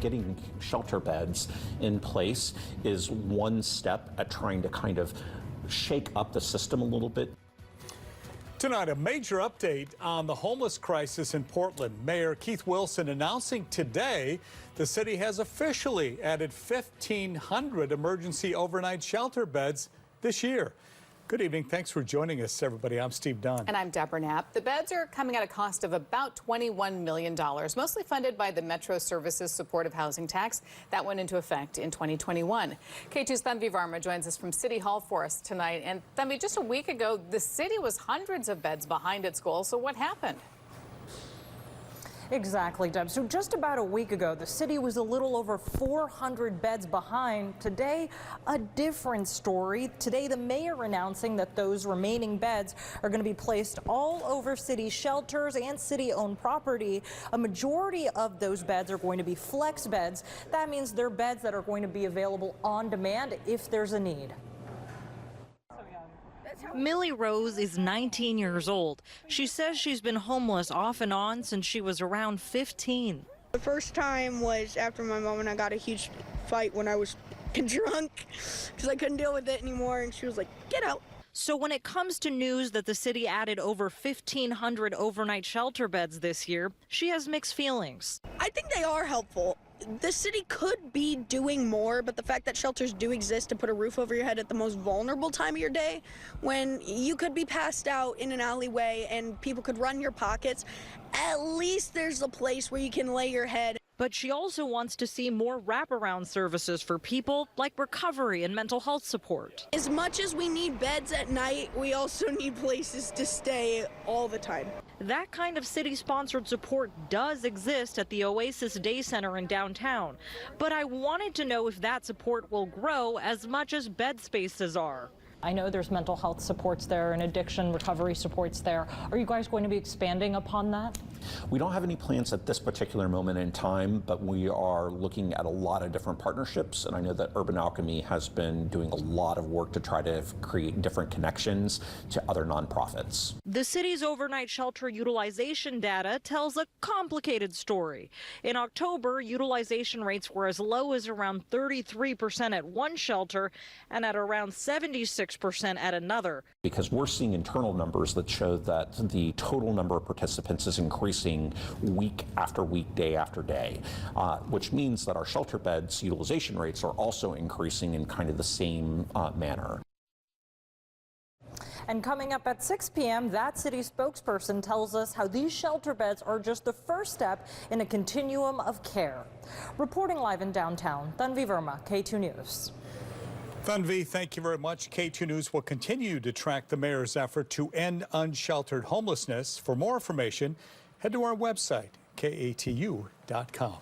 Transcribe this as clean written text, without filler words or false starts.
getting shelter beds in place is one step at trying to kind of shake up the system a little bit. Tonight, a major update on the homeless crisis in Portland. Mayor Keith Wilson announcing today the city has officially added 1,500 emergency overnight shelter beds this year. Good evening. Thanks for joining us, everybody. I'm Steve Dunn. And I'm Deborah Knapp. The beds are coming at a cost of about $21 million, mostly funded by the Metro Services Supportive Housing Tax. That went into effect in 2021. K2's Tanvi Varma joins us from City Hall for us tonight. And Tanvi, just a week ago, the city was hundreds of beds behind its goal. So what happened? Exactly, Deb. So just about a week ago, the city was a little over 400 beds behind. Today, a different story. Today, the mayor announcing that those remaining beds are going to be placed all over city shelters and city-owned property. A majority of those beds are going to be flex beds. That means they're beds that are going to be available on demand if there's a need. Millie Rose is 19 years old. She says she's been homeless off and on since she was around 15. The first time was after my mom and I got a huge fight when I was drunk because I couldn't deal with it anymore, and she was like, get out. So when it comes to news that the city added over 1,500 overnight shelter beds this year, she has mixed feelings. I think they are helpful. The city could be doing more, but the fact that shelters do exist to put a roof over your head at the most vulnerable time of your day, when you could be passed out in an alleyway and people could run your pockets, at least there's a place where you can lay your head. But she also wants to see more wraparound services for people like recovery and mental health support. As much as we need beds at night, we also need places to stay all the time. That kind of city-sponsored support does exist at the Oasis Day Center in downtown. But I wanted to know if that support will grow as much as bed spaces are. I know there's mental health supports there and addiction recovery supports there. Are you guys going to be expanding upon that? We don't have any plans at this particular moment in time, but we are looking at a lot of different partnerships. And I know that Urban Alchemy has been doing a lot of work to try to create different connections to other nonprofits. The city's overnight shelter utilization data tells a complicated story. In October, utilization rates were as low as around 33% at one shelter and at around 76% at another. Because we're seeing internal numbers that show that the total number of participants is increasing week after week, day after day, which means that our shelter beds utilization rates are also increasing in kind of the same manner. And coming up at 6 p.m., that city spokesperson tells us how these shelter beds are just the first step in a continuum of care. Reporting live in downtown, Tanvi Verma, K2 News. Tanvi, thank you very much. K2 News will continue to track the mayor's effort to end unsheltered homelessness. For more information, head to our website, katu.com.